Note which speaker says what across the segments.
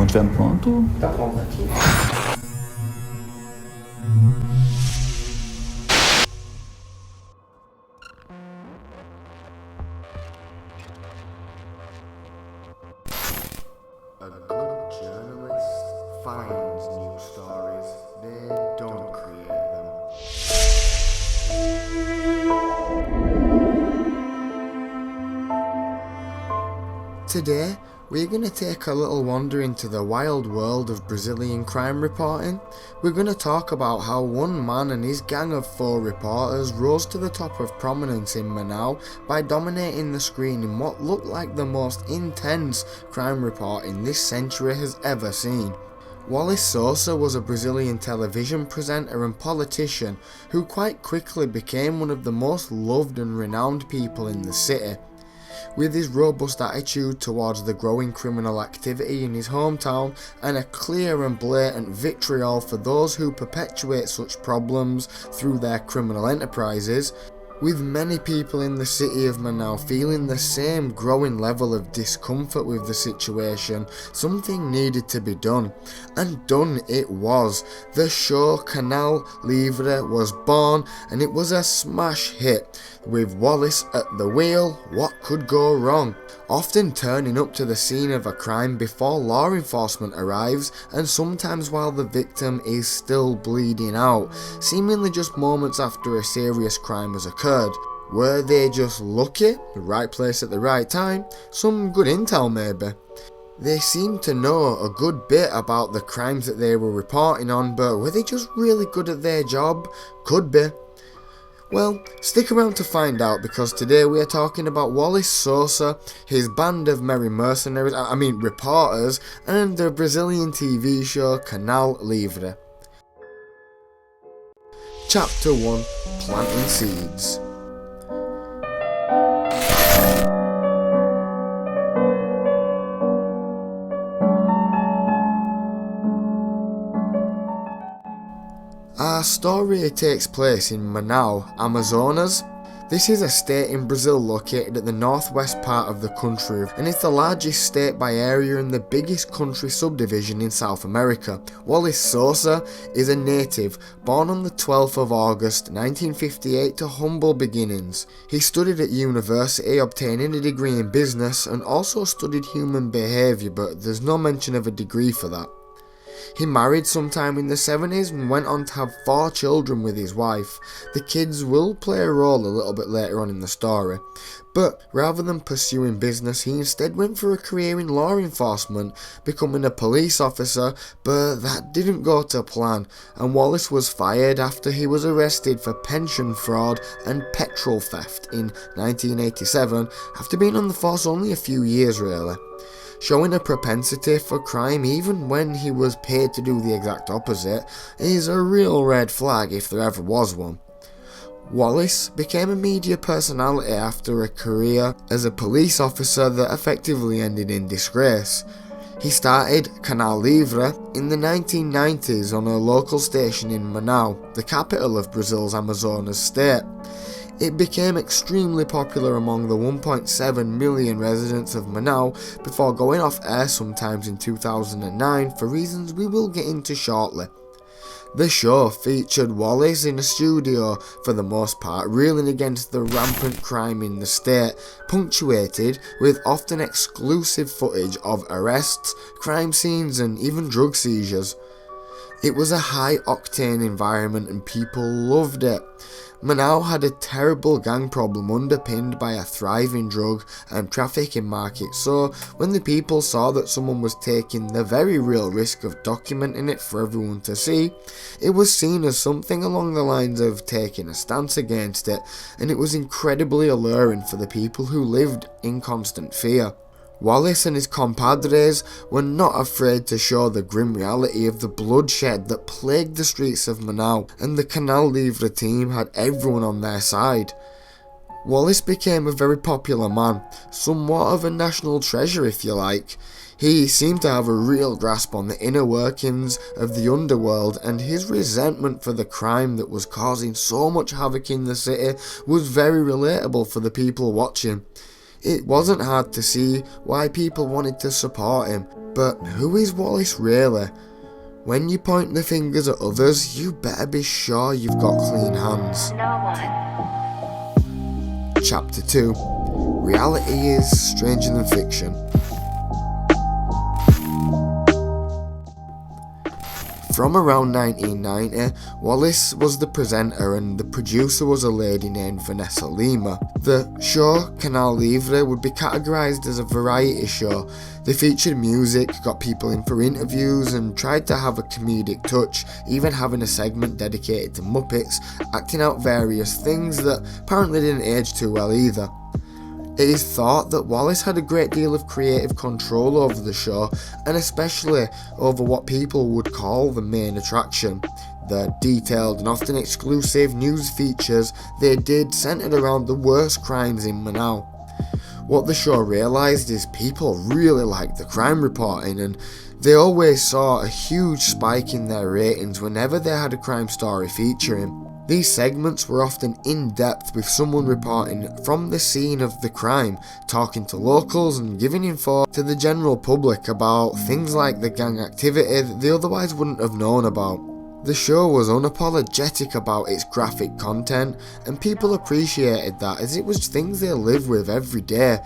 Speaker 1: Quando estiver pronto.
Speaker 2: Tá pronto aqui.
Speaker 3: A good journalist finds new stories, they don't create them. Today, we're going to take a little wander into the wild world of Brazilian crime reporting. We're going to talk about how one man and his gang of 4 reporters rose to the top of prominence in Manaus by dominating the screen in what looked like the most intense crime reporting this century has ever seen. Wallace Sosa was a Brazilian television presenter and politician who quite quickly became one of the most loved and renowned people in the city. With his robust attitude towards the growing criminal activity in his hometown and a clear and blatant vitriol for those who perpetuate such problems through their criminal enterprises, with many people in the city of Manaus feeling the same growing level of discomfort with the situation, something needed to be done. And done it was. The show Canal Livre was born, and it was a smash hit. With Wallace at the wheel, what could go wrong? Often turning up to the scene of a crime before law enforcement arrives, and sometimes while the victim is still bleeding out, seemingly just moments after a serious crime has occurred. Were they just lucky? The right place at the right time? Some good intel maybe? They seemed to know a good bit about the crimes that they were reporting on, but were they just really good at their job? Could be. Well, stick around to find out, because today we are talking about Wallace Sosa, his band of merry reporters, and the Brazilian TV show Canal Livre. Chapter 1: Planting Seeds. Our story takes place in Manaus, Amazonas. This is a state in Brazil located at the northwest part of the country, and it's the largest state by area and the biggest country subdivision in South America. Wallace Sosa is a native, born on the 12th of August 1958 to humble beginnings. He studied at university, obtaining a degree in business, and also studied human behaviour, but there's no mention of a degree for that. He married sometime in the 70s and went on to have 4 children with his wife. The kids will play a role a little bit later on in the story. But rather than pursuing business, he instead went for a career in law enforcement, becoming a police officer, but that didn't go to plan, and Wallace was fired after he was arrested for pension fraud and petrol theft in 1987, after being on the force only a few years really. Showing a propensity for crime even when he was paid to do the exact opposite is a real red flag if there ever was one. Wallace became a media personality after a career as a police officer that effectively ended in disgrace. He started Canal Livre in the 1990s on a local station in Manaus, the capital of Brazil's Amazonas state. It became extremely popular among the 1.7 million residents of Manaus before going off air sometimes in 2009 for reasons we will get into shortly. The show featured Wallace in a studio for the most part, reeling against the rampant crime in the state, punctuated with often exclusive footage of arrests, crime scenes and even drug seizures. It was a high-octane environment and people loved it. Manaus had a terrible gang problem underpinned by a thriving drug and trafficking market, so when the people saw that someone was taking the very real risk of documenting it for everyone to see, it was seen as something along the lines of taking a stance against it, and it was incredibly alluring for the people who lived in constant fear. Wallace and his compadres were not afraid to show the grim reality of the bloodshed that plagued the streets of Manaus, and the Canal Livre team had everyone on their side. Wallace became a very popular man, somewhat of a national treasure if you like. He seemed to have a real grasp on the inner workings of the underworld, and his resentment for the crime that was causing so much havoc in the city was very relatable for the people watching. It wasn't hard to see why people wanted to support him, but who is Wallace really? When you point the fingers at others, you better be sure you've got clean hands. Chapter 2. Reality is stranger than fiction. From around 1990, Wallace was the presenter and the producer was a lady named Vanessa Lima. The show, Canal Livre, would be categorised as a variety show. They featured music, got people in for interviews and tried to have a comedic touch, even having a segment dedicated to Muppets, acting out various things that apparently didn't age too well either. It is thought that Wallace had a great deal of creative control over the show, and especially over what people would call the main attraction. The detailed and often exclusive news features they did centred around the worst crimes in Manau. What the show realised is people really liked the crime reporting, and they always saw a huge spike in their ratings whenever they had a crime story featuring. These segments were often in-depth, with someone reporting from the scene of the crime, talking to locals and giving info to the general public about things like the gang activity that they otherwise wouldn't have known about. The show was unapologetic about its graphic content, and people appreciated that as it was things they live with every day.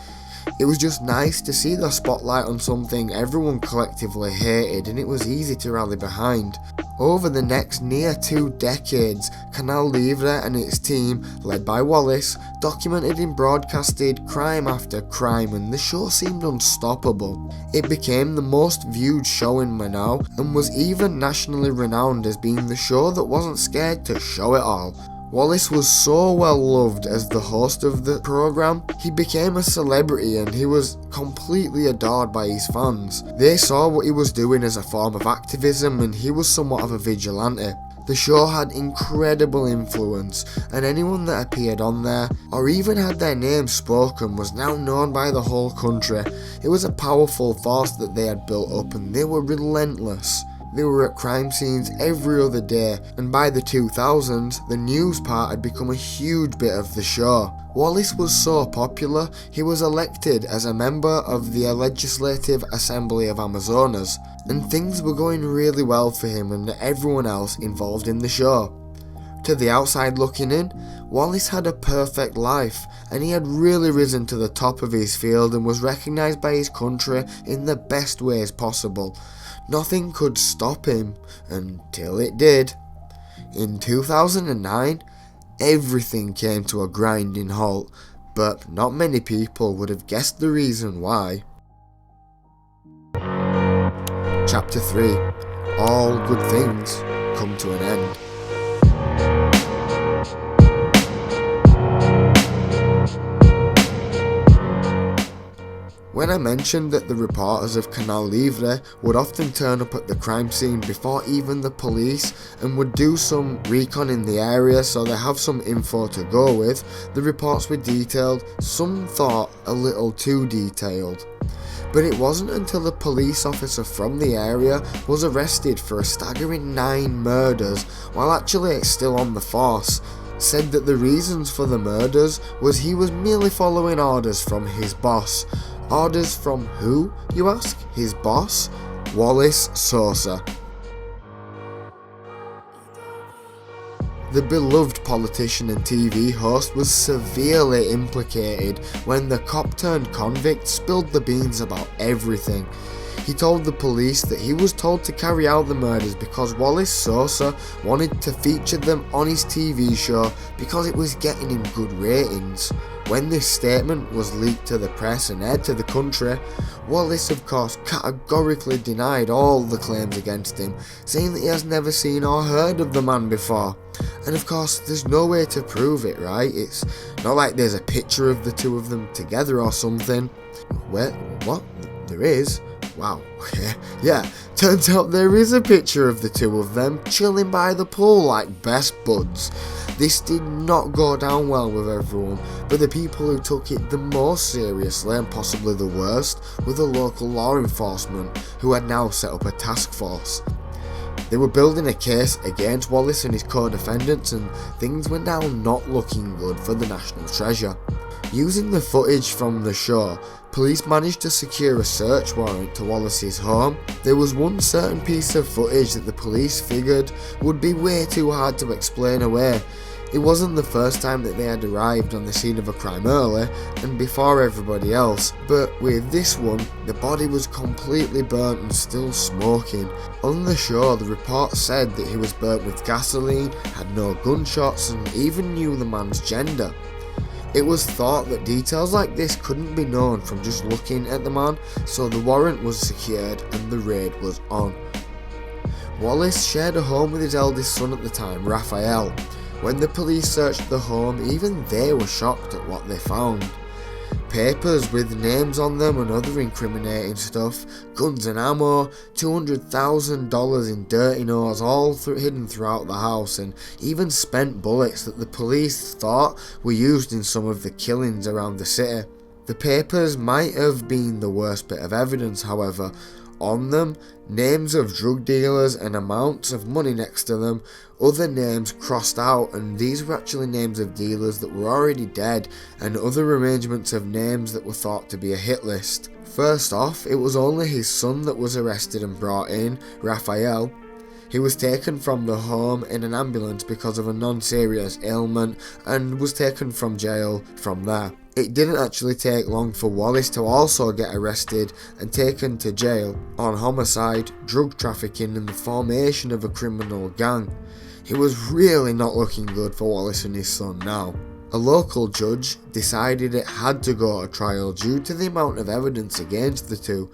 Speaker 3: It was just nice to see the spotlight on something everyone collectively hated, and it was easy to rally behind. Over the next near 2 decades, Canal Livre and its team, led by Wallace, documented and broadcasted crime after crime, and the show seemed unstoppable. It became the most viewed show in Manau and was even nationally renowned as being the show that wasn't scared to show it all. Wallace was so well loved as the host of the programme, he became a celebrity and he was completely adored by his fans. They saw what he was doing as a form of activism, and he was somewhat of a vigilante. The show had incredible influence, and anyone that appeared on there, or even had their name spoken, was now known by the whole country. It was a powerful force that they had built up, and they were relentless. They were at crime scenes every other day, and by the 2000s, the news part had become a huge bit of the show. Wallace was so popular, he was elected as a member of the Legislative Assembly of Amazonas, and things were going really well for him and everyone else involved in the show. To the outside looking in, Wallace had a perfect life, and he had really risen to the top of his field and was recognised by his country in the best ways possible. Nothing could stop him, until it did. In 2009, everything came to a grinding halt, but not many people would have guessed the reason why. Chapter 3. All good things come to an end. When I mentioned that the reporters of Canal Livre would often turn up at the crime scene before even the police and would do some recon in the area so they have some info to go with, the reports were detailed, some thought a little too detailed. But it wasn't until a police officer from the area was arrested for a staggering 9 murders, while actually it's still on the force, said that the reasons for the murders was he was merely following orders from his boss. Orders from who, you ask? His boss? Wallace Sosa. The beloved politician and TV host was severely implicated when the cop-turned-convict spilled the beans about everything. He told the police that he was told to carry out the murders because Wallace Sosa wanted to feature them on his TV show because it was getting him good ratings. When this statement was leaked to the press and aired to the country, Wallace of course categorically denied all the claims against him, saying that he has never seen or heard of the man before. And of course there's no way to prove it, right? It's not like there's a picture of the two of them together or something. Wait, what? There is? Wow, yeah, turns out there is a picture of the two of them chilling by the pool like best buds. This did not go down well with everyone, but the people who took it the most seriously and possibly the worst were the local law enforcement, who had now set up a task force. They were building a case against Wallace and his co-defendants, and things were now not looking good for the National Treasure. Using the footage from the show, police managed to secure a search warrant to Wallace's home. There was one certain piece of footage that the police figured would be way too hard to explain away. It wasn't the first time that they had arrived on the scene of a crime early and before everybody else, but with this one, the body was completely burnt and still smoking. On the show, the report said that he was burnt with gasoline, had no gunshots, and even knew the man's gender. It was thought that details like this couldn't be known from just looking at the man, so the warrant was secured and the raid was on. Wallace shared a home with his eldest son at the time, Raphael. When the police searched the home, even they were shocked at what they found. Papers with names on them and other incriminating stuff, guns and ammo, $200,000 in dirty notes all hidden throughout the house, and even spent bullets that the police thought were used in some of the killings around the city. The papers might have been the worst bit of evidence, however. On them, names of drug dealers and amounts of money next to them, other names crossed out, and these were actually names of dealers that were already dead, and other arrangements of names that were thought to be a hit list. First off, it was only his son that was arrested and brought in, Raphael. He was taken from the home in an ambulance because of a non-serious ailment and was taken from jail from there. It didn't actually take long for Wallace to also get arrested and taken to jail on homicide, drug trafficking and the formation of a criminal gang. It was really not looking good for Wallace and his son now. A local judge decided it had to go to trial due to the amount of evidence against the two.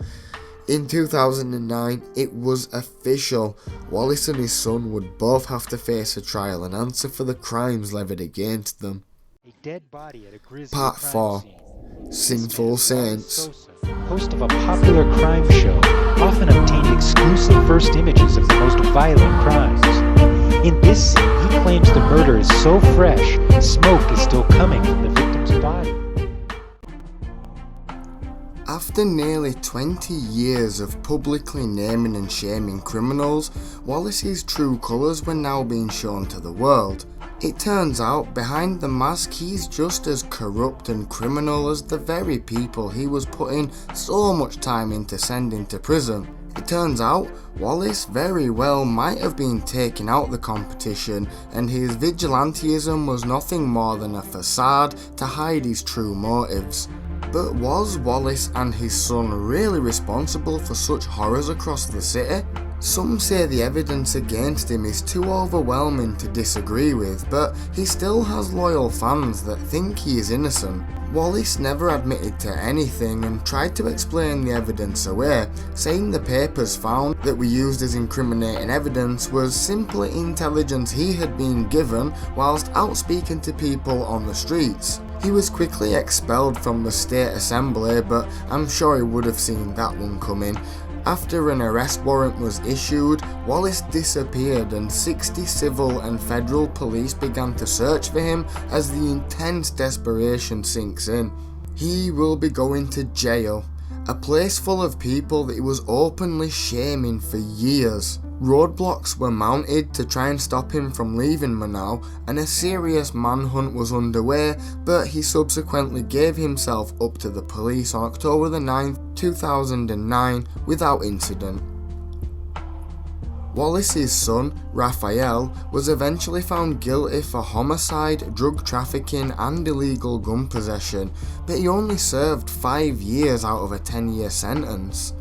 Speaker 3: In 2009, it was official. Wallace and his son would both have to face a trial and answer for the crimes levied against them.
Speaker 1: A dead body at a grisly
Speaker 3: Part
Speaker 1: crime
Speaker 3: 4.
Speaker 1: scene.
Speaker 3: Sinful Saints.
Speaker 1: Host of a popular crime show, often obtained exclusive first images of the most violent crimes. In this scene, he claims the murder is so fresh, smoke is still coming from the victim's body.
Speaker 3: After nearly 20 years of publicly naming and shaming criminals, Wallace's true colours were now being shown to the world. It turns out, behind the mask, he's just as corrupt and criminal as the very people he was putting so much time into sending to prison. It turns out, Wallace very well might have been taking out the competition, and his vigilantism was nothing more than a facade to hide his true motives. But was Wallace and his son really responsible for such horrors across the city? Some say the evidence against him is too overwhelming to disagree with, but he still has loyal fans that think he is innocent. Wallace never admitted to anything and tried to explain the evidence away, saying the papers found that were used as incriminating evidence was simply intelligence he had been given whilst out speaking to people on the streets. He was quickly expelled from the state assembly, but I'm sure he would have seen that one coming. After an arrest warrant was issued, Wallace disappeared and 60 civil and federal police began to search for him as the intense desperation sinks in. He will be going to jail, a place full of people that he was openly shaming for years. Roadblocks were mounted to try and stop him from leaving Manau, and a serious manhunt was underway, but he subsequently gave himself up to the police on October the 9th, 2009 without incident. Wallace's son, Raphael, was eventually found guilty for homicide, drug trafficking and illegal gun possession, but he only served 5 years out of a 10-year sentence.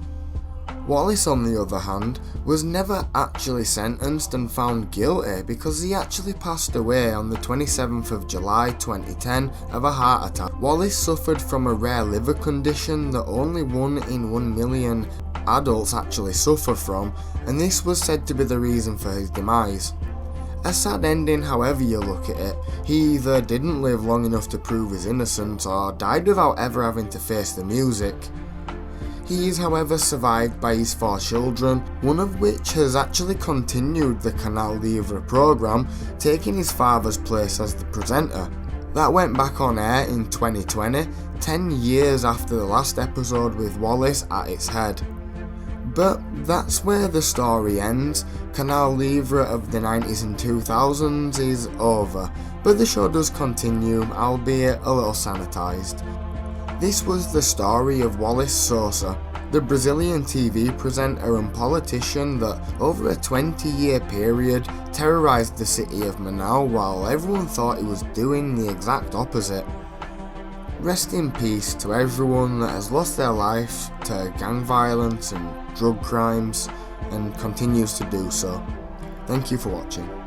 Speaker 3: Wallace, on the other hand, was never actually sentenced and found guilty because he actually passed away on the 27th of July 2010 of a heart attack. Wallace suffered from a rare liver condition that only 1 in 1 million adults actually suffer from, and this was said to be the reason for his demise. A sad ending however you look at it. He either didn't live long enough to prove his innocence or died without ever having to face the music. He is however survived by his 4 children, one of which has actually continued the Canal Livre programme, taking his father's place as the presenter. That went back on air in 2020, 10 years after the last episode with Wallace at its head. But that's where the story ends. Canal Livre of the 90s and 2000s is over, but the show does continue, albeit a little sanitised. This was the story of Wallace Sosa, the Brazilian TV presenter and politician that over a 20-year period terrorised the city of Manaus while everyone thought he was doing the exact opposite. Rest in peace to everyone that has lost their life to gang violence and drug crimes and continues to do so. Thank you for watching.